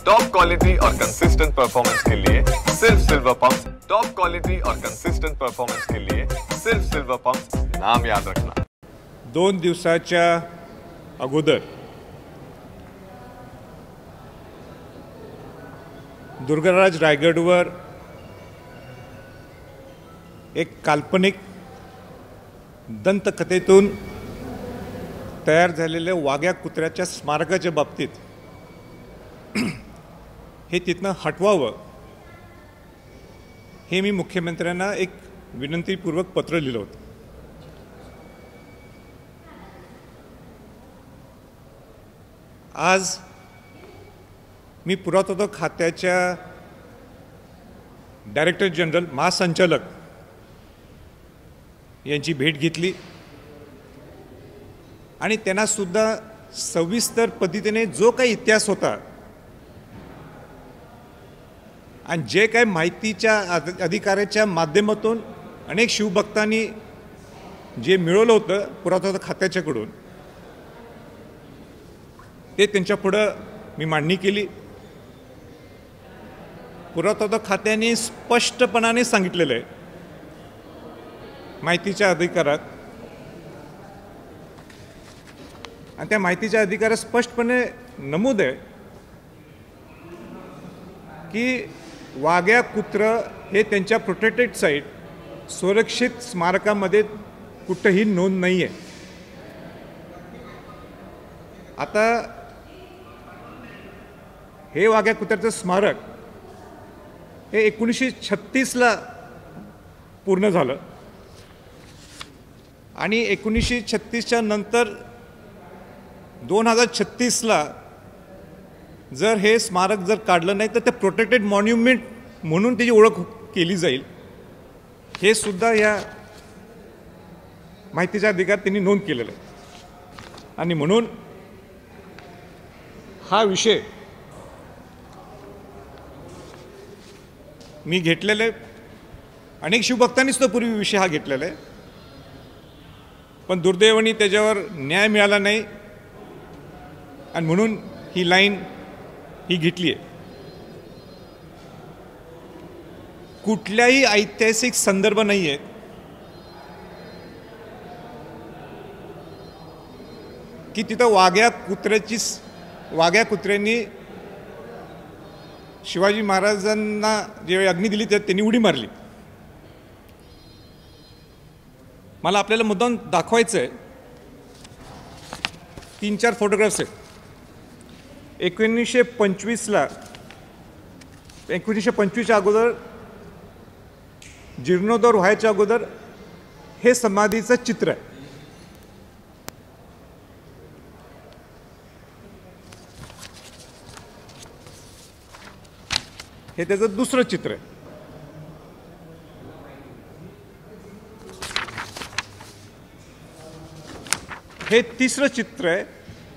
Top quality और consistent performance के लिए सिर्फ सिल्वर पंप्स। टॉप क्वालिटी और कंसिस्टेंट परफॉर्मेंस के लिए सिर्फ सिल्वर पंप्स, नाम याद रखना। 2 दिवसाच्या अगोदर दुर्गाराज रायगडवर एक काल्पनिक दंतकथेतून तयार झालेल्या वाघ्या कुत्र्याच्या स्मारकाच्या बाबतीत हे तिथनं हटवावं हे मी मुख्यमंत्र्यांना एक विनंतीपूर्वक पत्र लिहिलं होतं। आज मी पुरातत्व खात्याच्या डायरेक्टर जनरल महासंचालक यांची भेट घेतली आणि त्यांना सुद्धा सविस्तर पद्धतीने जो काही इतिहास होता आणि जे काही माहितीच्या अधिकाऱ्याच्या माध्यमातून अनेक शिवभक्तांनी जे मिळवलं होतं पुरातत्व खात्याच्याकडून ते त्यांच्यापुढं मी मांडणी केली। पुरातत्व खात्याने स्पष्टपणाने सांगितलेलं आहे माहितीच्या अधिकारात, आणि त्या माहितीच्या अधिकारात स्पष्टपणे नमूद आहे की वाघ्या कुत्र हे त्यांच्या प्रोटेक्टेड साईट सुरक्षित स्मारकामध्ये कुठेही नोंद नाही आहे। आता हे वाघ्या कुत्र्याचं स्मारक हे 1936ला पूर्ण झालं आणि 1936च्या नंतर 2036ला जर हे स्मारक जर काढलं नाही तर ते प्रोटेक्टेड मॉन्युमेंट म्हणून त्याची ओळख केली जाईल, हे सुद्धा या माहितीच्या अधिकार त्यांनी नोंद केलेलं आहे। आणि म्हणून हा विषय मी घेतलेला आहे, अनेक शिवभक्तांनी सुद्धा पूर्वी विषय हा घेतलेला आहे, पण दुर्दैवाने त्याच्यावर न्याय मिळाला नाही आणि म्हणून ही लाईन ही घेतली आहे। कुठल्याही ऐतिहासिक संदर्भ नाही आहेत की तिथं वाघ्या कुत्र्यांनी शिवाजी महाराजांना जेव्हा अग्नी दिली तर त्यांनी उडी मारली। मला आपल्याला मुद्दाम दाखवायचं आहे, 3-4 फोटोग्राफ्स आहेत। 1925ला 1925च्या अगोदर जीर्णोद्धार व्हायच्या अगोदर हे समाधीचं चित्र आहे। हे त्याचं दुसरं चित्र आहे। हे तिसरं चित्र आहे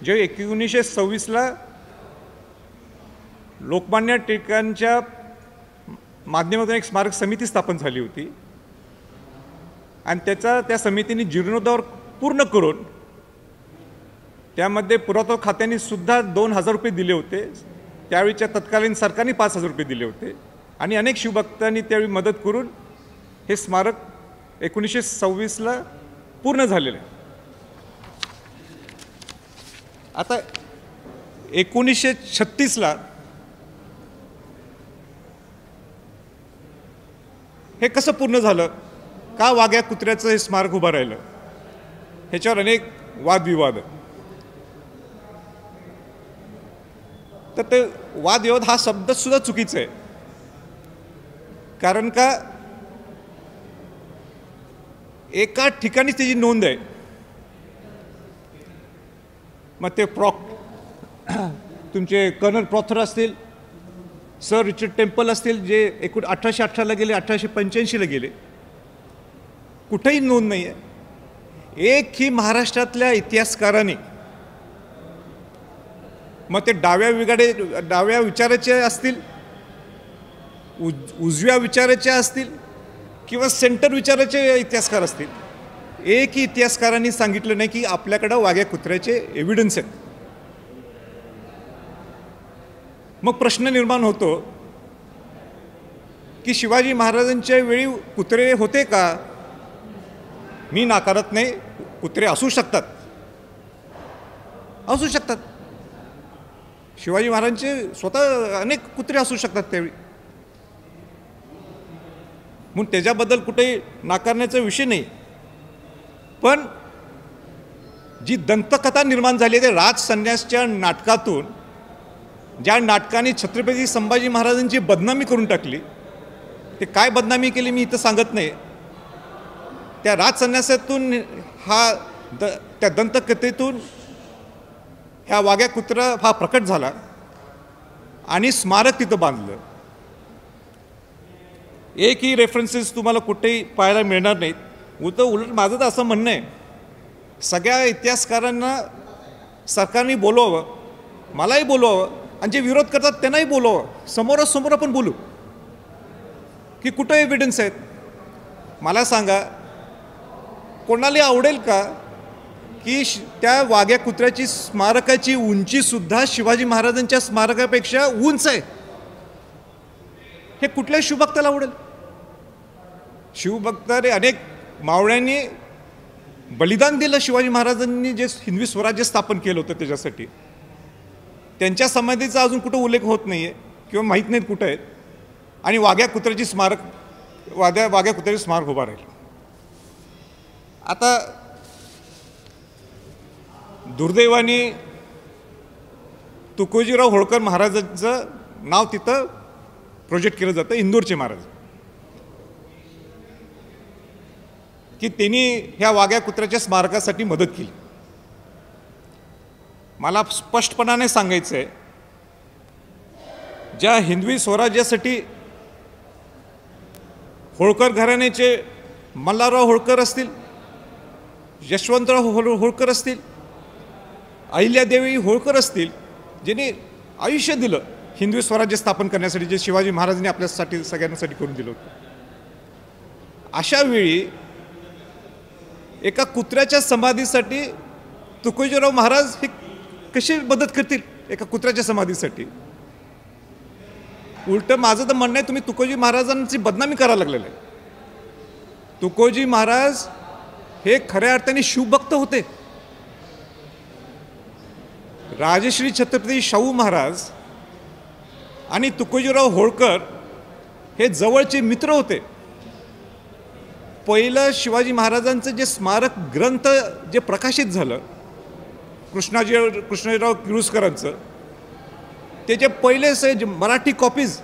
जे 1926ला लोकमान्य टिळकांच्या माध्यमातून एक स्मारक समिती स्थापन झाली होती आणि त्या समितीने जीर्णोद्धार पूर्ण करून त्यामध्ये पुरातत्व खात्याने सुद्धा 2,000 रुपये दिले होते, त्यावेळीच्या तत्कालीन सरकारने 5,000 रुपये दिले होते आणि अनेक शिवभक्तांनी त्यावेळी मदत करून हे स्मारक 1926ला पूर्ण झालेलं आहे। आता 1936ला हे कसं पूर्ण झालं, का वाघ्या कुत्र्याचं हे स्मारक उभं राहिलं, ह्याच्यावर अनेक वादविवाद। तर ते वादविवाद हा शब्द सुद्धा चुकीचा आहे, कारण का एका ठिकाणीच त्याची नोंद आहे। मग ते तुमचे कर्नल प्रॉथर असतील, सर रिचर्ड टेम्पल असतील, जे 1818ला गेले, 1885ला गेले, कुठेही नोंद नाही आहे। एकही महाराष्ट्रातल्या इतिहासकारांनी, मग ते डाव्या विचाराचे असतील, उजव्या विचाराचे असतील किंवा सेंटर विचाराचे इतिहासकार असतील, एकही इतिहासकारांनी सांगितलं नाही की आपल्याकडे वाघ्या कुत्र्याचे एव्हिडन्स आहेत। मग प्रश्न निर्माण होतो की शिवाजी महाराजांच्या वेळी कुत्रे होते का? मी नाकारत नाही, कुत्रे असू शकतात. शिवाजी महाराजांचे स्वतः अनेक कुत्रे असू शकतात त्यावेळी, म्हणून त्याच्याबद्दल कुठेही नाकारण्याचा विषय नाही. पण जी दंतकथा निर्माण झाली आहे, राज संन्यासच्या नाटकातून, ज्या नाटकाने छत्रपती संभाजी महाराजांची बदनामी करून टाकली, ते काय बदनामी केली मी इथं सांगत नाही. त्या राज संन्यासातून त्या दंतकथेतून ह्या वाघ्या कुत्रा हा प्रकट झाला आणि स्मारक तिथं बांधलं. एकही रेफरन्सेस तुम्हाला कुठेही पाहायला मिळणार नाहीत. उलट माझं तर असं म्हणणं आहे, सगळ्या इतिहासकारांना सरकारने बोलवावं, मलाही बोलवावं, आणि जे विरोध करतात त्यांनाही बोलवावं. समोरासमोर आपण बोलू की कुठं एव्हिडन्स आहेत. मला सांगा, कोणाला आवडेल का की त्या वाघ्या कुत्र्याची स्मारकाची उंचीसुद्धा शिवाजी महाराजांच्या स्मारकापेक्षा उंच आहे? हे कुठल्याही शिवभक्ताला आवडेल? शिवभक्ताने अनेक मावळ्यांनी बलिदान दिलं. शिवाजी महाराजांनी जे हिंदवी स्वराज्य स्थापन केलं होतं त्याच्यासाठी, त्यांच्या समाधीचा अजून कुठं उल्लेख होत नाही आहे किंवा माहीत नाहीत कुठं आहेत. आणि वाघ्या कुत्र्याची स्मारक उभा राहील. आता दुर्दैवाने तुकोजीराव होळकर महाराजांचं नाव तिथं प्रोजेक्ट केलं जातं, इंदोरचे महाराज, की त्यांनी ह्या वाघ्या कुत्र्याच्या स्मारकासाठी मदत केली. मला स्पष्टपणाने सांगायचं आहे, ज्या हिंदवी स्वराज्यासाठी होळकर घराण्याचे मल्हारराव होळकर असतील, यशवंतराव होळकर असतील, अहिल्यादेवी होळकर असतील, ज्यांनी आयुष्य दिलं हिंदवी स्वराज्य स्थापन करण्यासाठी, जे शिवाजी महाराजांनी आपल्यासाठी सगळ्यांसाठी करून दिलं होतं, अशा वेळी एका कुत्र्याच्या समाधीसाठी तुकोजीराव महाराज हे कशी मदत करतील? एका कुत्र्याच्या समाधीसाठी. उलट माझं तर म्हणणं आहे, तुम्ही तुकोजी महाराजांची बदनामी करायला लागलेलं आहे. तुकोजी महाराज हे खऱ्या अर्थाने शिवभक्त होते. राजश्री छत्रपती शाहू महाराज आणि तुकोजीराव होळकर हे जवळचे मित्र होते. पहिलं शिवाजी महाराजांचं जे स्मारक ग्रंथ जे प्रकाशित झालं कृष्णराव किर्लोस्करांचं, त्याचे पहिले जे मराठी कॉपीज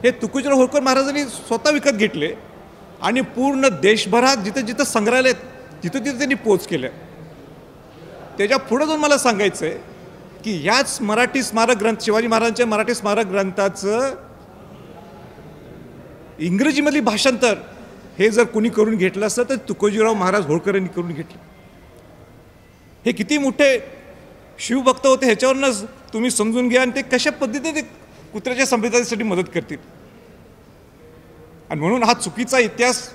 हे तुकोजीराव होळकर महाराजांनी स्वतः विकत घेतले आणि पूर्ण देशभरात जिथं जिथं संग्रहालय तिथं तिथं त्यांनी पोच केल्या. त्याच्या पुढं जाऊन मला सांगायचं आहे की ह्याच मराठी स्मारक ग्रंथ, शिवाजी महाराजांच्या मराठी स्मारक ग्रंथाचं इंग्रजीमधली भाषांतर हे जर कोणी करून घेतलं असतं तर तुकोजीराव महाराज होळकर यांनी करून घेतलं. हे किती मोठे शिवभक्त होते ह्याच्यावरनंच तुम्ही समजून घ्या, आणि ते कशा पद्धतीने ते कुत्र्याच्या संविधानासाठी मदत करतील. आणि म्हणून हा चुकीचा इतिहास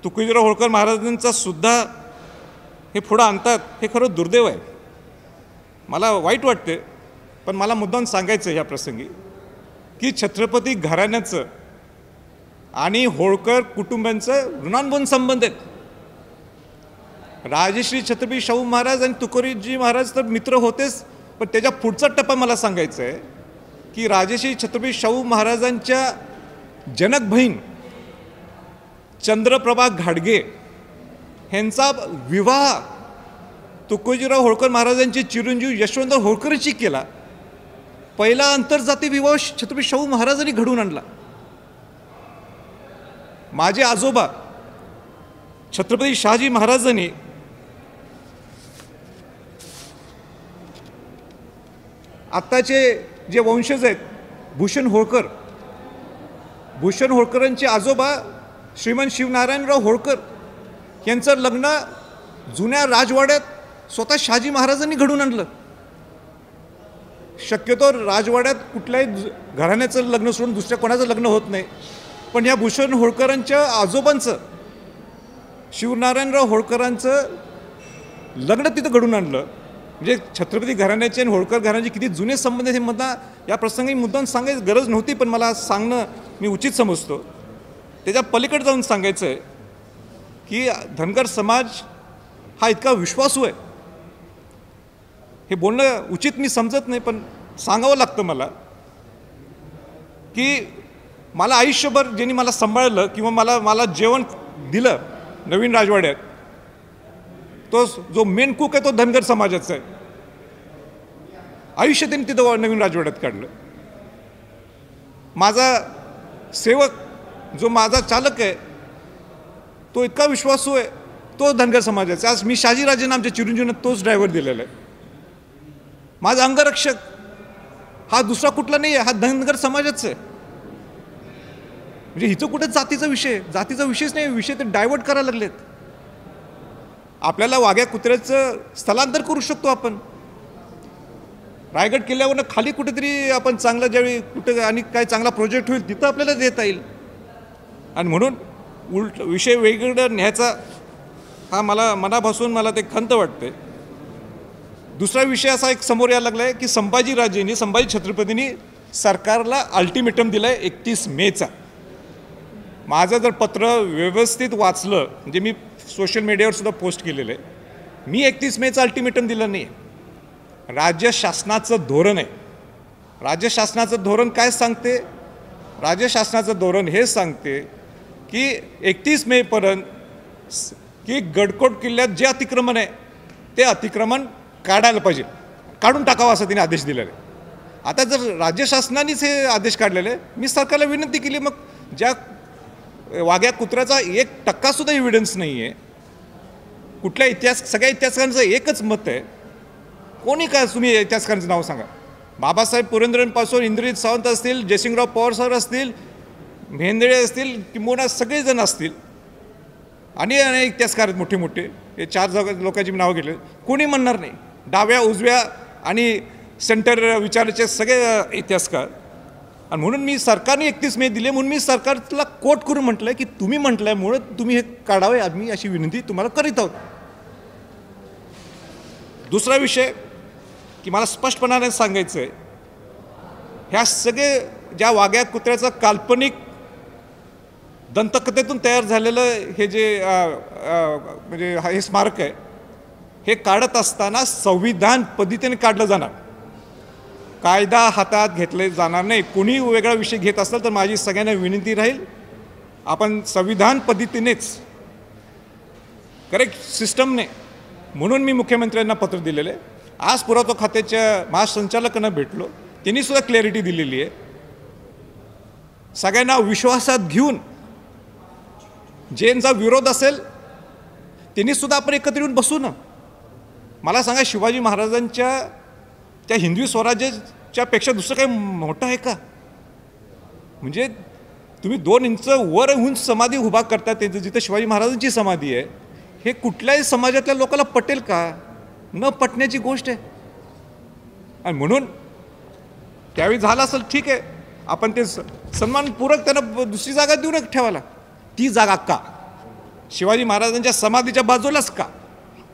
तुकोजीराव होळकर महाराजांचा सुद्धा हे पुढं आणतात, हे खरं दुर्दैव आहे. मला वाईट वाटते, पण मला मुद्दाम सांगायचं ह्या प्रसंगी की छत्रपती घराण्याचं आणि होळकर कुटुंबांचं ऋणानुबंध संबंध आहेत. राजश्री छत्रपती शाहू महाराज आणि तुकोजी महाराज तर मित्र होतेच, पण त्याच्या पुढचा टप्पा मला सांगायचा आहे की राजश्री छत्रपती शाहू महाराजांच्या जनक बहीण चंद्रप्रभा घाडगे ह्यांचा विवाह तुकोजीराव होळकर महाराजांचे चिरंजीव यशवंतराव होळकरशी केला. पहिला आंतरजातीय विवाह छत्रपती शाहू महाराजांनी घडवून आणला. माझे आजोबा छत्रपती शहाजी महाराजांनी आत्ताचे जे वंशज आहेत भूषण होळकरांचे आजोबा श्रीमंत शिवनारायणराव होळकर यांचं लग्न जुन्या राजवाड्यात स्वतः शहाजी महाराजांनी घडवून आणलं. शक्यतो राजवाड्यात कुठल्याही घराण्याचं लग्न सोडून दुसऱ्या कोणाचं लग्न होत नाही, पण ह्या भूषण होळकरांच्या आजोबांचं शिवनारायणराव होळकरांचं लग्न तिथं घडून आणलं. म्हणजे छत्रपती घराण्याचे आणि होळकर घराण्याचे किती जुने संबंध हे मला या प्रसंगी मुद्दाम सांगायची गरज नव्हती, पण मला सांगणं मी उचित समजतो. त्याच्या पलीकडे जाऊन सांगायचं आहे की धनगर समाज हा इतका विश्वासू आहे. हे बोलणं उचित मी समजत नाही, पण सांगावं लागतं मला की मला आयुष्यभर ज्यांनी मला सांभाळलं किंवा मला जेवण दिलं नवीन राजवाड्यात, तो जो मेन कुक आहे तो धनगर समाजाचा आहे. आयुष्य त्यांनी तिथं नवीन राजवाड्यात काढलं. माझा सेवक जो माझा चालक आहे तो इतका विश्वासू आहे, तो धनगर समाजाचा. आज मी शहाजीराजेंना आमच्या चिरंजीवनं तोच ड्रायव्हर दिलेला आहे. माझा अंगरक्षक हा दुसरा कुठला नाही आहे, हा धनगर समाजाचा आहे. म्हणजे हिचं कुठे जातीचा विषयच नाही, विषय ते डायव्हर्ट करायला लागलेत. आपल्याला वाघ्या कुत्र्याचं स्थलांतर करू शकतो आपण. रायगड किल्ल्यावरनं खाली कुठेतरी आपण चांगलं ज्यावेळी कुठे आणि काय चांगला प्रोजेक्ट होईल तिथं आपल्याला देता येईल. आणि म्हणून विषय वेगवेगळं न्यायचा हा मला मनापासून मला ते खंत वाटते. दुसरा विषय असा एक समोर यायला लागला आहे की संभाजी छत्रपतींनी सरकारला अल्टिमेटम दिलं आहे 31 मेचा. माझं जर पत्र व्यवस्थित वाचलं, म्हणजे मी सोशल मीडियावर सुद्धा पोस्ट केलेलं आहे, मी 31 मेचं अल्टिमेटम दिलं नाही. राज्य शासनाचं धोरण आहे. राज्य शासनाचं धोरण काय सांगते? राज्य शासनाचं धोरण हे सांगते की 31 मेपर्यंत की गडकोट किल्ल्यात जे अतिक्रमण आहे ते अतिक्रमण काढायला पाहिजे, काढून टाकावं असा तिने आदेश दिलेला आहे. आता जर राज्य शासनानेच हे आदेश काढलेले आहे, मी सरकारला विनंती केली, मग ज्या वाघ्या कुत्र्याचा 1% सुद्धा एव्हिडन्स नाही आहे, कुठल्या सगळ्या इतिहासकारांचं एकच मत आहे, कोणी काय तुम्ही इतिहासकारांचं नाव सांगा. बाबासाहेब पुरंदरेंपासून इंद्रजित सावंत असतील, जयसिंगराव पवार सर असतील, मेहेंदळे असतील, किंबहुना सगळेजण असतील, आणि अनेक इतिहासकार आहेत मोठे मोठे. हे 4 लोकांची मी नावं घेतली, कोणी म्हणणार नाही. डाव्या उजव्या आणि सेंटर विचाराचे सगळे इतिहासकार. आणि म्हणून मी सरकारने 31 मे दिले, म्हणून मी सरकारला कोट करून म्हटलं की तुम्ही म्हटल्यामुळे तुम्ही हे काढावे, आम्ही अशी विनंती तुम्हाला करीत आहोत. दुसरा विषय की मला स्पष्टपणाने सांगायचं आहे, ह्या सगळे ज्या वाघ्या कुत्र्याचं काल्पनिक दंतकथेतून तयार झालेलं हे जे म्हणजे हे स्मारक आहे, हे काढत असताना संविधान पद्धतीने काढलं जाणार, कायदा हातात घेतले जाणार नाही. कोणी वेगळा विषय घेत असेल तर माझी सगळ्यांना विनंती राहील, आपण संविधान पद्धतीनेच करेक्ट सिस्टमने. म्हणून मी मुख्यमंत्र्यांना पत्र दिलेलं आहे. आज पुरावठा खात्याच्या महासंचालकांना भेटलो, त्यांनी सुद्धा क्लॅरिटी दिलेली आहे. सगळ्यांना विश्वासात घेऊन ज्यांचा विरोध असेल त्यांनी सुद्धा आपण एकत्र येऊन बसू ना. मला सांगा, शिवाजी महाराजांच्या त्या हिंदवी स्वराज्याच्या पेक्षा दुसरं काही मोठं आहे का? म्हणजे तुम्ही 2 इंच वर उंच समाधी उभा करता, त्यांचं जिथं शिवाजी महाराजांची समाधी आहे, हे कुठल्याही समाजातल्या लोकांना पटेल का? न पटण्याची गोष्ट आहे. आणि म्हणून त्यावेळी झालं असेल ठीक आहे, आपण ते सन्मानपूर्वक त्यांना दुसरी जागा देऊन ठेवायला. ती जागा का? शिवाजी महाराजांच्या समाधीच्या बाजूलाच का?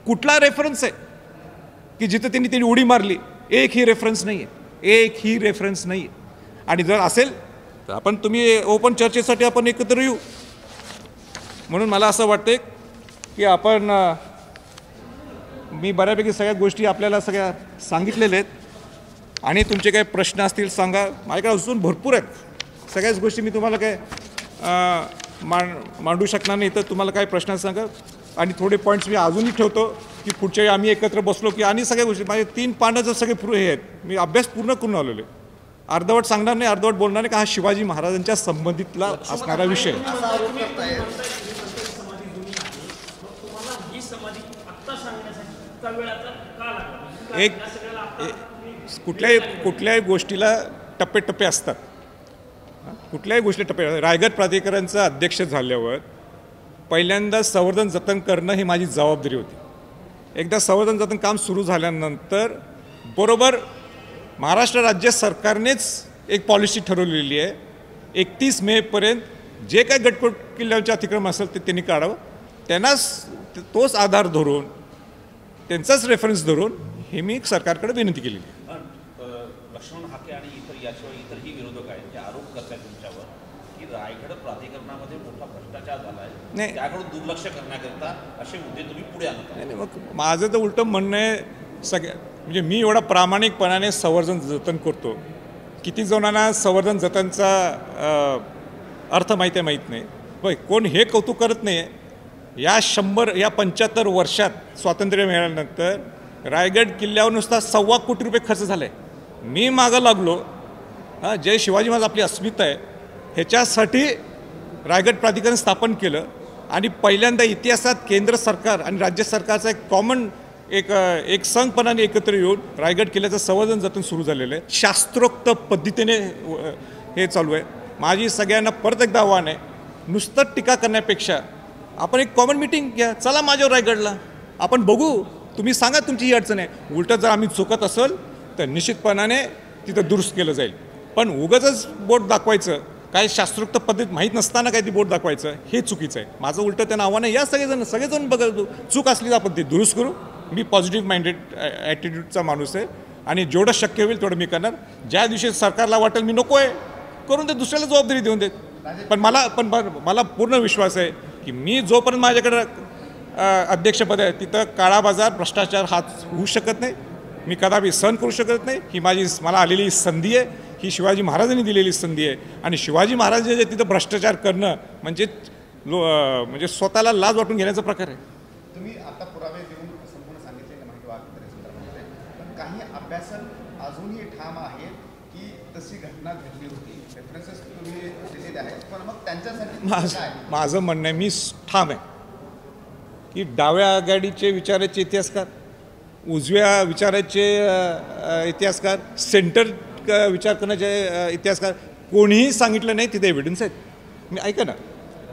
कुठला रेफरन्स आहे की जिथं त्यांनी उडी मारली? एकही रेफरन्स नाही आहे, एकही रेफरन्स नाही आहे. आणि जर असेल तर आपण तुम्ही ओपन चर्चेसाठी आपण एकत्र येऊ. म्हणून मला असं वाटते की आपण मी बऱ्यापैकी सगळ्या गोष्टी आपल्याला सगळ्या सांगितलेल्या आहेत. आणि तुमचे काही प्रश्न असतील सांगा, माझ्याकडे अजून भरपूर आहेत. सगळ्याच गोष्टी मी तुम्हाला काय मांडू शकणार नाही, तर तुम्हाला काय प्रश्न सांगा. आणि थोडे पॉईंट्स मी अजूनही ठेवतो की पुढच्या वेळी आम्ही एकत्र बसलो की आणि सगळ्या गोष्टी माझे 3 पानं जर सगळे हे आहेत, मी अभ्यास पूर्ण करून आलेलो आहे. अर्धवट सांगणार नाही, अर्धवट बोलणार नाही, का हा शिवाजी महाराजांच्या संबंधितला असणारा विषय. एक कुठल्याही गोष्टीला टप्पे असतात. कुठल्याही गोष्टी टप्पे. रायगड प्राधिकरणचं अध्यक्ष झाल्यावर पहिल्यांदा संवर्धन जतन करणं ही माझी जबाबदारी होती. एकदा संवर्धन जतन काम सुरू झाल्यानंतर बरोबर महाराष्ट्र राज्य सरकारनेच एक पॉलिसी ठरवलेली आहे, 31 मेपर्यंत जे काही गडकोट किल्ल्यावरचे अतिक्रमण असेल ते त्यांनी काढावं. त्यांनाच तोच आधार धरून, त्यांचाच रेफरन्स धरून हे मी सरकारकडे विनंती केलेली आहे. लक्ष्मण हाके आणि याशिवाय इतरही विरोधक आहेत जे आरोप करतात तुमच्यावर की रायगड प्राधिकरणामध्ये मोठा भ्रष्टाचार झाला आहे, नाही त्याकडून दुर्लक्ष करण्याकरता असे मुद्दे तुम्ही पुढे आणता. नाही मग माझं तर उलटं म्हणणं आहे म्हणजे मी एवढा प्रामाणिकपणाने संवर्धन जतन करतो. किती जणांना संवर्धन जतनचा अर्थ माहीत आहे माहीत नाही. बघ कोण हे कौतुक करत नाही आहे. या 75 वर्षात स्वातंत्र्य मिळाल्यानंतर रायगड किल्ल्यावर नुसता ₹1.25 कोटी खर्च झाला आहे. मी मागं लागलो जे शिवाजी महाराज आपली अस्मिता आहे ह्याच्यासाठी रायगड प्राधिकरण स्थापन केलं आणि पहिल्यांदा इतिहासात केंद्र सरकार आणि राज्य सरकारचा एक कॉमन एक संघपणाने एकत्र येऊन रायगड किल्ल्याचं संवर्धन जतन सुरू झालेलं आहे. शास्त्रोक्त पद्धतीने हे चालू आहे. माझी सगळ्यांना परत एकदा आव्हान आहे, नुसतं टीका करण्यापेक्षा आपण एक कॉमन मीटिंग घ्या. चला माझ्यावर रायगडला, आपण बघू, तुम्ही सांगा तुमची ही अडचण आहे. उलटं जर आम्ही चुकत असेल तर निश्चितपणाने तिथं दुरुस्त केलं जाईल. पण उगाचच बोट दाखवायचं, काय शास्त्रोक्त पद्धत माहीत नसताना काय ती बोट दाखवायचं हे चुकीचं आहे. माझं उलटं त्यांना आव्हान आहे, या सगळेजण बघा, चूक असली तर आपण ती दुरुस्त करू. मी पॉझिटिव्ह माइंडेड ॲटिट्यूडचा माणूस आहे आणि जेवढं शक्य होईल तेवढं मी करणार. ज्या दिवशी सरकारला वाटेल मी नको आहे करून ते दुसऱ्याला जबाबदारी देऊन देत. पण मला पूर्ण विश्वास आहे की मी जोपर्यंत माझ्याकडं अध्यक्षपद आहे तिथं काळा बाजार भ्रष्टाचार हा होऊ शकत नाही. मी कदापि सहन करू शकत नाही. ही मला आलेली संधी आहे, ही शिवाजी महाराजांनी दिलेली संधी आहे. आणि शिवाजी महाराजांचे तिथं भ्रष्टाचार करणं म्हणजे स्वतःला लाज वाटून घेण्याचा प्रकार आहे. तुम्ही आता पुरावे देऊन संपूर्ण सांगितलेलं माहिती वाहतुकीच्या पण काही अभ्यासक अजूनही ठाम आहेत की तशी घटना घडली होती. रेफरन्सेस तुम्ही दिलेले आहेत, पण मग त्यांच्यासाठी माझं म्हणणं आहे, मी ठाम आहे की डाव्या आघाडीचे विचाराचे इतिहासकार, उजव्या विचाराचे इतिहासकार, सेंटर विचार करण्याचे इतिहासकार कोणीही सांगितलं नाही तिथे एव्हिडन्स आहेत. मी ऐका ना.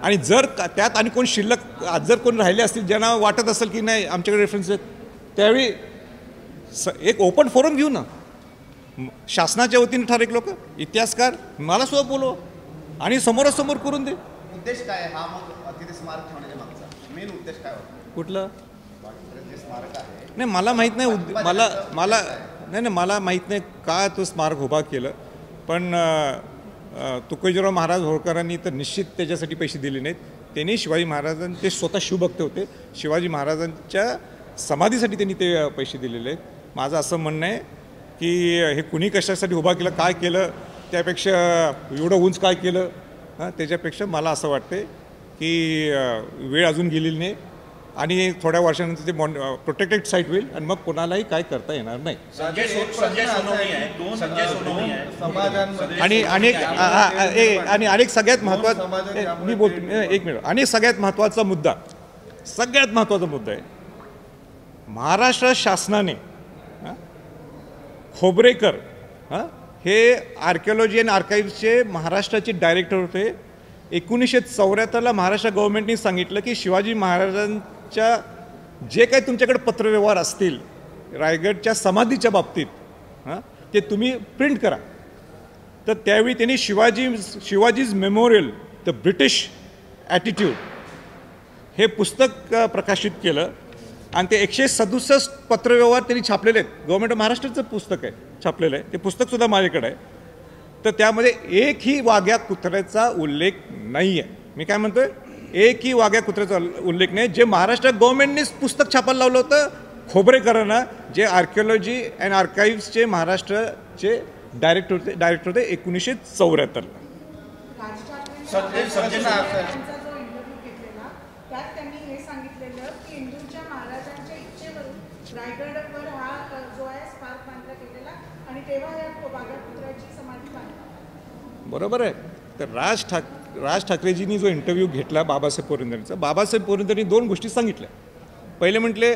आणि जर त्यात आणि कोण शिल्लक जर कोण राहिले असतील ज्यांना वाटत असेल की नाही आमच्याकडे रेफरन्स आहेत, त्यावेळी एक ओपन फोरम घेऊ ना. शासनाच्या वतीने ठराविक लोक इतिहासकार मला सुद्धा बोलव आणि समोरासमोर करून दे. उद्देश काय हा मग तिथे स्मारक ठेवण्याच्या मागचा मेन उद्देश काय होता? कुठलं जे स्मारक आहे नाही मला माहीत नाही. मला माहीत नाही का तो स्मारक उभा केलं. पण तुकोजीराव महाराज होळकरांनी तर निश्चित त्याच्यासाठी पैसे दिले नाहीत. त्यांनी शिवाजी महाराजांचे ते स्वतः शिवभक्त होते. शिवाजी महाराजांच्या समाधीसाठी त्यांनी ते पैसे दिलेले आहेत. माझं असं म्हणणं आहे की हे कुणी कशासाठी उभा केलं, काय केलं, त्यापेक्षा एवढं उंच काय केलं त्याच्यापेक्षा मला असं वाटते की वेळ अजून गेलेली नाही आणि थोड्या वर्षानंतर ते प्रोटेक्टेड साईट होईल आणि मग कोणालाही काय करता येणार नाही. आणि अनेक सगळ्यात महत्त्वाचं मी बोलतो एक मिनिट. आणि सगळ्यात महत्त्वाचा मुद्दा आहे, महाराष्ट्र शासनाने खोबरेकर हे आर्किओलॉजी अँड आर्काईव्हचे महाराष्ट्राचे डायरेक्टर होते. 1974ला महाराष्ट्र गव्हर्नमेंटने सांगितलं की शिवाजी महाराजांच्या जे काही तुमच्याकडे पत्रव्यवहार असतील रायगडच्या समाधीच्या बाबतीत ते तुम्ही प्रिंट करा. तर त्यावेळी त्यांनी Shivaji's memorial the British attitude हे पुस्तक प्रकाशित केलं आणि ते 167 पत्रव्यवहार त्यांनी छापलेले आहेत. गव्हर्नमेंट ऑफ महाराष्ट्राचं पुस्तक आहे, छापलेलं आहे. ते पुस्तकसुद्धा माझ्याकडे आहे. तर त्यामध्ये एकही वाघ्या कुत्र्याचा उल्लेख नाही आहे. मी काय म्हणतोय, एकही वाघ्या कुत्र्याचा उल्लेख नाही. जे महाराष्ट्र गव्हर्नमेंटनेच पुस्तक छापायला लावलं होतं खोबरेकरांना, जे आर्किओलॉजी अँड आर्काईव्हचे महाराष्ट्राचे डायरेक्टर होते 1974ला. त्यात त्यांनी हे सांगितलेलं की इंदूरच्या महाराजांच्या इच्छेवरून रायगडवर हा जो आहे स्मारक बांधला गेलेला आणि तेव्हा या वाघ्या कुत्र्याची समाधी बांधली. बरोबर आहे. तर राज ठाकरेजींनी जो इंटरव्ह्यू घेतला बाबासाहेब पोरंदरेंचा, बाबासाहेब पोरंदरेंनी 2 गोष्टी सांगितल्या. पहिले म्हटले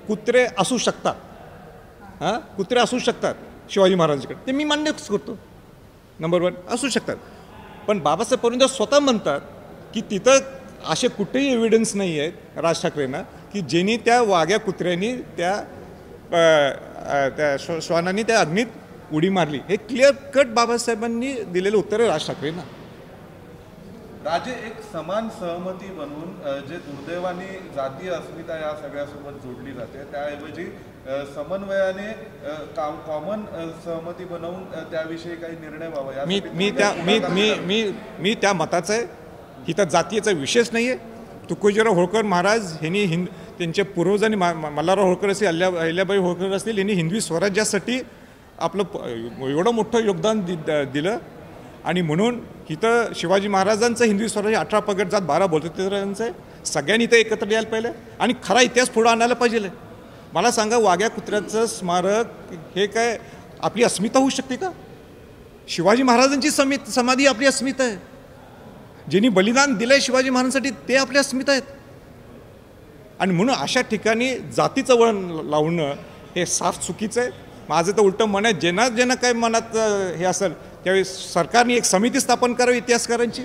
कुत्रे असू शकतात, कुत्रे असू शकतात शिवाजी महाराजांकडे, ते मी मान्यच करतो. नंबर 1 असू शकतात. पण बाबासाहेब पोरंदरे स्वतः म्हणतात की तिथं असे कुठेही एव्हिडन्स नाही आहेत राज ठाकरेंना की ज्यांनी त्या वाघ्या कुत्र्यांनी त्या श्वानांनी त्या अग्नीत उडी मारली. हे क्लिअर कट बाबासाहेबांनी दिलेलं उत्तर आहे राज ठाकरेंना. राजे एक समान सहमती बनवून जे दुर्दैवाने जातीय अस्मिता या सगळ्यासोबत जोडली जाते त्याऐवजी समन्वयाने कॉमन सहमती बनवून त्याविषयी काही निर्णय व्हावा. मी त्या मताचं आहे. इथं जातीयचा विषयच नाही आहे. तुकोजीराव होळकर महाराज यांनी त्यांच्या पूर्वजांनी मल्हारराव होळकर असतील, अहिल्याबाई होळकर असतील, यांनी हिंदवी स्वराज्यासाठी आपलं एवढं मोठं योगदान दिलं. आणि म्हणून इथं शिवाजी महाराजांचं हिंदवी स्वराज्य 18 पगड जात 12 बोलतो सगळ्यांनी इथं एकत्र यायला पाहिजे आणि खरा इतिहास पुढं आणायला पाहिजे. मला सांगा, वाघ्या कुत्र्याचं स्मारक हे काय आपली अस्मिता होऊ शकते का? शिवाजी महाराजांची समाधी आपली अस्मिता आहे. ज्यांनी बलिदान दिलंय शिवाजी महाराजांसाठी ते आपल्या अस्मिता आहेत. आणि म्हणून अशा ठिकाणी जातीचं वळण लावणं हे साफ चुकीचं आहे. माझं तर उलटं मन आहे, ज्यांना काय मनात हे असेल त्यावेळी सरकारने एक समिती स्थापन करावी इतिहासकारांची.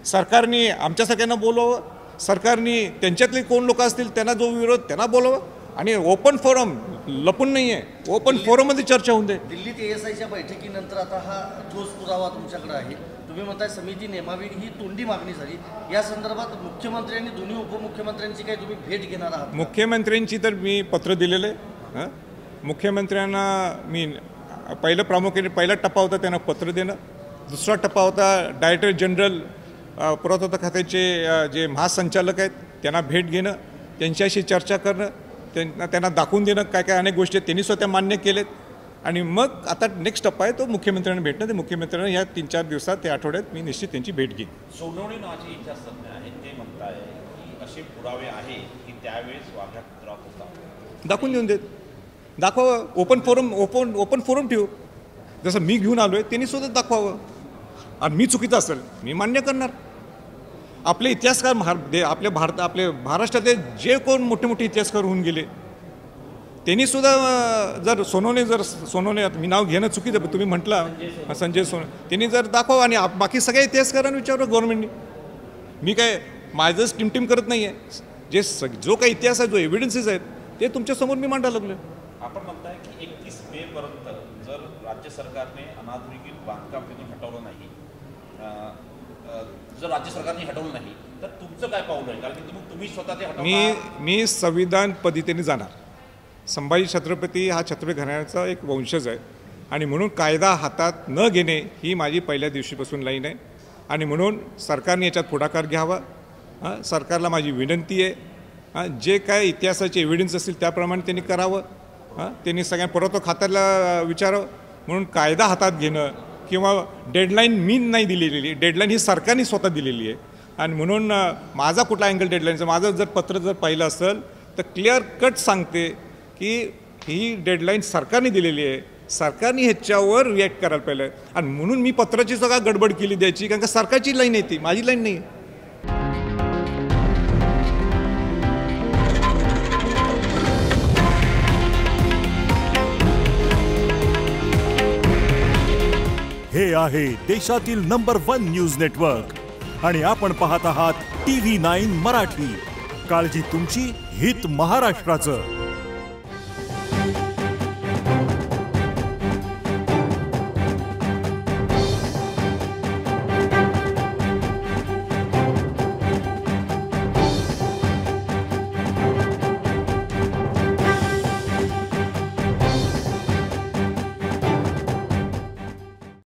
सरकारने आमच्या सगळ्यांना बोलवावं. सरकारने त्यांच्यातले कोण लोक असतील त्यांना जो विरोध त्यांना बोलवावं. आणि ओपन फोरम, लपून नाही आहे, ओपन फोरममध्ये चर्चा होऊन दे. दिल्लीत ASIच्या बैठकीनंतर आता हा ठोस पुरावा तुमच्याकडे आहे. तुम्ही म्हणताय समिती नेमावी, ही तोंडी मागणी झाली. या संदर्भात मुख्यमंत्र्यांनी दोन्ही उपमुख्यमंत्र्यांची काही तुम्ही भेट घेणार आहात? मुख्यमंत्र्यांची तर मी पत्र दिलेलं आहे. मुख्यमंत्र्यांना मी प्रामुख्याने पहिला टप्पा होता त्यांना पत्र देणं. दुसरा टप्पा होता डायरेक्टर जनरल पुरातत्व खात्याचे जे महासंचालक आहेत त्यांना भेट घेणं, त्यांच्याशी चर्चा करणं, त्यांना दाखवून देणं काय काय अनेक गोष्टी त्यांनी स्वतः मान्य केलेत. आणि मग आता नेक्स्ट टप्पा आहे तो मुख्यमंत्र्यांना भेटणं. ते मुख्यमंत्र्यांना या 3-4 दिवसात त्या आठवड्यात मी निश्चित त्यांची भेट घेईन. सोनवणे नावाचे इतिहासतज्ञ आहेत, ते म्हणताय की असे पुरावे आहे की त्यावेळेस वाघ्या कुत्रा होता. दाखवून देऊन देत, दाखवावं. ओपन फोरम ठेवू. जसं मी घेऊन आलो आहे त्यांनी सुद्धा दाखवावं. आणि मी चुकीचं असेल मी मान्य करणार. आपले इतिहासकार आपले महाराष्ट्रातले जे कोण मोठे मोठे इतिहासकार होऊन गेले त्यांनी सुद्धा जर सोनवणे मी नाव घेणं चुकीचं तुम्ही म्हटला संजय सोनवणे, त्यांनी जर दाखवा. आणि बाकी सगळ्या इतिहासकारांना विचारलं गव्हर्नमेंटनी. मी काय माझंच टीम करत नाही आहे. जो काही इतिहास आहे, जो एव्हिडन्सेस आहेत ते तुमच्यासमोर मी मांडायला लागलो. आपण म्हणताय की 31 मे पर्यंत जर राज्य सरकारने अनाधुनिक बांधकाम तिथून हटवलं नाही, जर राज्य सरकारने हटवलं नाही तर तुमचं काय पाऊल आहे? कारण की तुम्ही स्वतः ते हटवणार. मी संविधान पद्धतीने जाणार. संभाजी छत्रपती हा छत्रपती घराण्याचा एक वंशज आहे आणि म्हणून कायदा हातात न घेणे ही माझी पहिल्या दिवशीपासून लाईन आहे. आणि म्हणून सरकारने याच्यात पुढाकार घ्यावा. सरकारला माझी विनंती आहे, जे काय इतिहासाचे एव्हिडन्स असतील त्याप्रमाणे त्यांनी करावं. त्यांनी सगळ्या पुरातत्व खात्याला विचारावं. म्हणून कायदा हातात घेणं किंवा डेडलाईन मी नाही दिलेली, डेडलाईन ही सरकारने स्वतः दिलेली आहे. आणि म्हणून माझा कुठला अँगल डेडलाईनचा, माझं जर पत्र जर पाहिलं असेल तर क्लिअर कट सांगते की ही डेडलाईन सरकारने दिलेली आहे, सरकारने ह्याच्यावर रिॲक्ट करायला पाहिजे. आणि म्हणून मी पत्राची सगळा गडबड केली द्यायची, कारण का सरकारची लाईन आहे ती, माझी लाईन नाही आहे. हे आहे देशातील नंबर 1 न्यूज नेटवर्क आणि आपण पाहत आहात TV9 मराठी. काळजी तुमची, हित महाराष्ट्राचं.